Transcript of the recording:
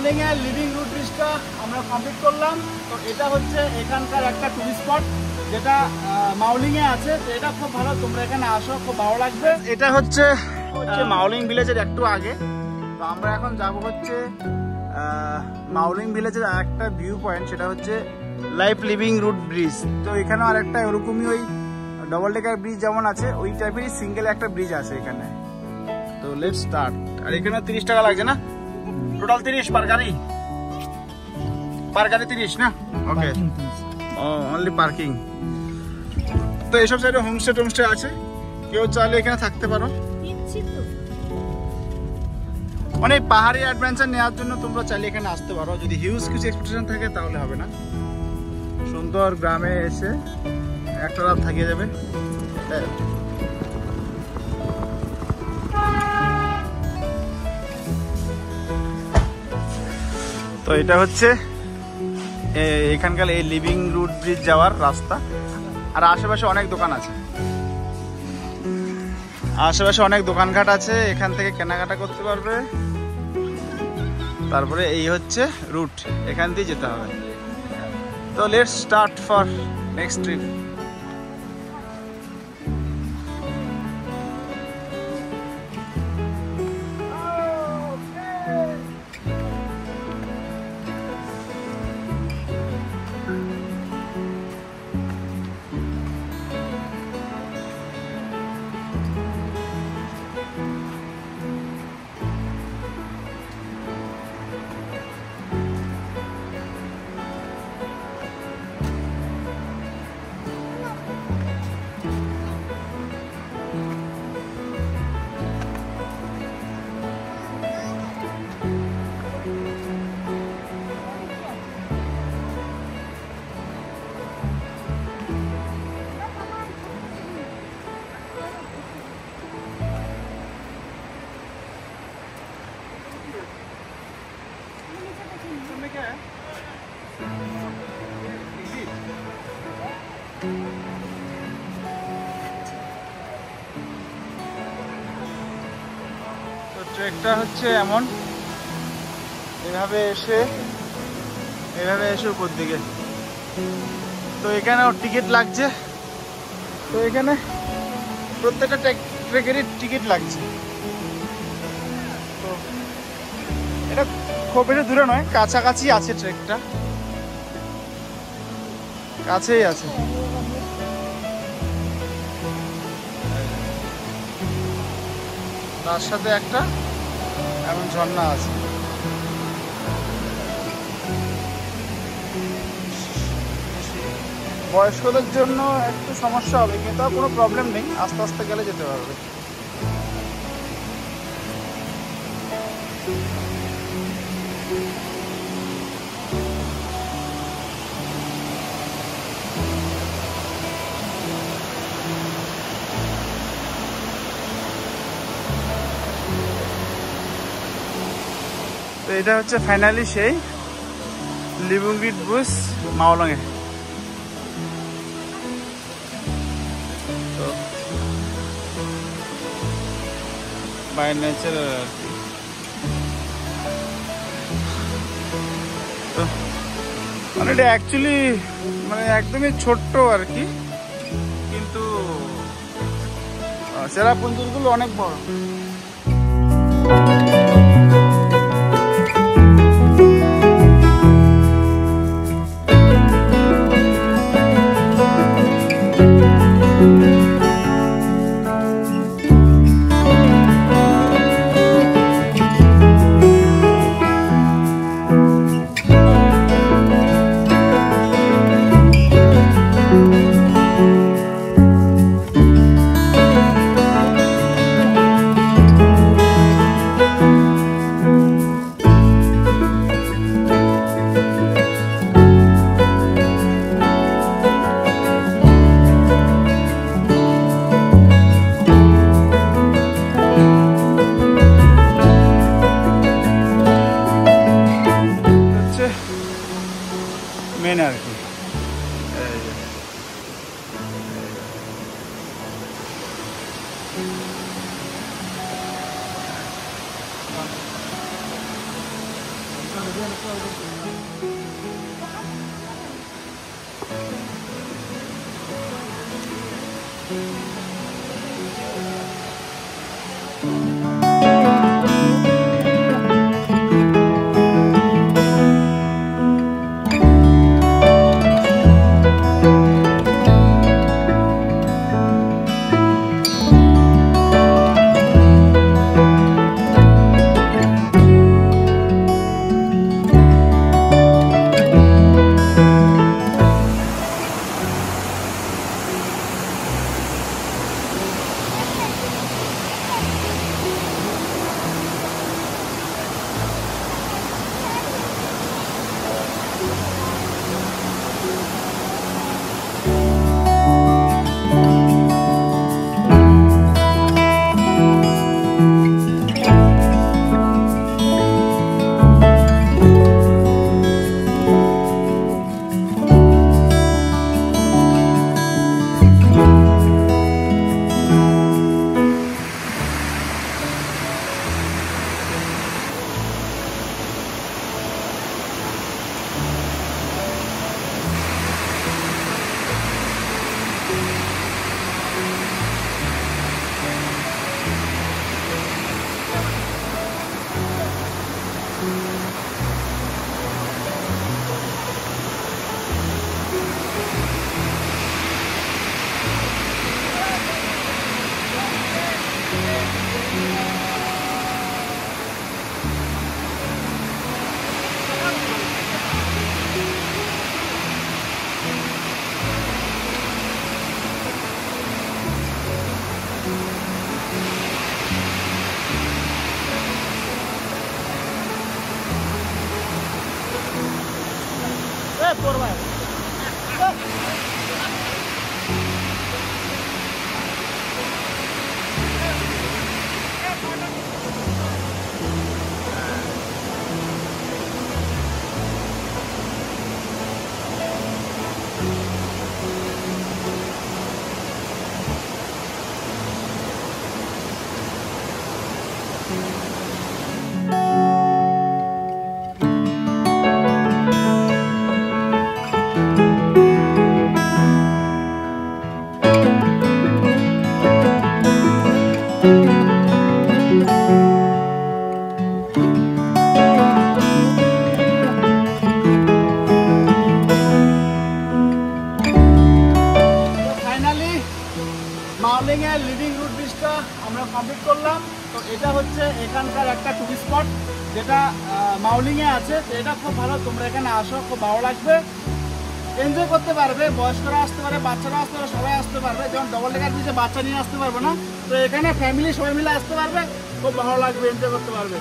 মাউলিং এর living root ব্রিজটা আমরা কমপ্লিট করলাম। তো এটা হচ্ছে এখানকার একটা টুরিস্ট স্পট যেটা মাউলিং এ আছে। তো এটা খুব ভালো, তোমরা এখানে আসো, খুব ভালো লাগবে। এটা হচ্ছে মাউলিং ভিলেজের একটু আগে। তো আমরা এখন যাব হচ্ছে মাউলিং ভিলেজের একটা ভিউ পয়েন্ট, সেটা হচ্ছে লাইফ লিভিং রুট ব্রিজ। তো এখানে আর একটা ওরকমই ওই ডবল ডেকার ব্রিজ যেমন আছে ওই টাইপেরই সিঙ্গেল একটা ব্রিজ আছে এখানে। তো লেটস স্টার্ট। আর এখানে 30 টাকা লাগছে না, টোটাল 30 পার গাড়ি 30 না? ওকে, অনলি পার্কিং। তো এইসব সাইডে হোমস্টে আছে, কেউ চাইলে এখানে থাকতে পারো। মানে পাহাড়ি অ্যাডভেঞ্চার নেওয়ার জন্য তোমরা চাইলে এখানে আসতে পারো। যদি হিউজ কিছু এক্সপেকটেশন থাকে তাহলে হবে না। সুন্দর গ্রামে এসে একটা রাত থাকিয়ে যাবে। তো এটা হচ্ছে এখানকার এই লিভিং রুট ব্রিজ যাওয়ার রাস্তা। আর আশেপাশে অনেক দোকান আছে, আশেপাশে অনেক দোকানঘাট আছে, এখান থেকে কেনাকাটা করতে পারবে। তারপরে এই হচ্ছে রুট, এখান দিয়ে যেতে হবে। তো let's start for next trip. ট্রেকটা হচ্ছে এমন, এভাবে এসে উপর দিকে। তো এখানেও টিকিট লাগছে। তো এখানে প্রত্যেকটা ট্রেকেরই টিকিট লাগছে। তো এটা খুব বেশি দূরে নয়, কাছাকাছি আছে, ট্রেকটা কাছেই আছে। তার সাথে একটা এমন ঝর্ণা আছে। বয়স্কদের জন্য একটু সমস্যা হবে, কিন্তু কোনো প্রবলেম নেই, আস্তে আস্তে গেলে যেতে পারবে। তো এটা হচ্ছে ফাইনালি সেই লিভিং রুট ব্রিজ মাওলং এ। তো বাই ন্যাচারাল আর কি। তো মানে এটা অ্যাকচুয়ালি মানে একদমই ছোট্ট আর কি, কিন্তু চেরাপুঞ্জিগুলো অনেক বড়। মেন আর কি। মাউলিং এর লিভিং রুট ব্রিজটা আমরা কমপ্লিট করলাম। তো এটা হচ্ছে এখানকার একটা টুরিস্ট স্পট যেটা মাউলিং এ আছে। তো এটা খুব ভালো, তোমরা এখানে আসো, খুব ভালো লাগবে, এনজয় করতে পারবে। বয়স্করা আসতে পারে, বাচ্চারা আসতে পারে, সবাই আসতে পারবে। যেমন ডবল ডেকার ব্রিজে বাচ্চা নিয়ে আসতে পারবে না, তো এখানে ফ্যামিলি সবাই মিলে আসতে পারবে, খুব ভালো লাগবে, এনজয় করতে পারবে।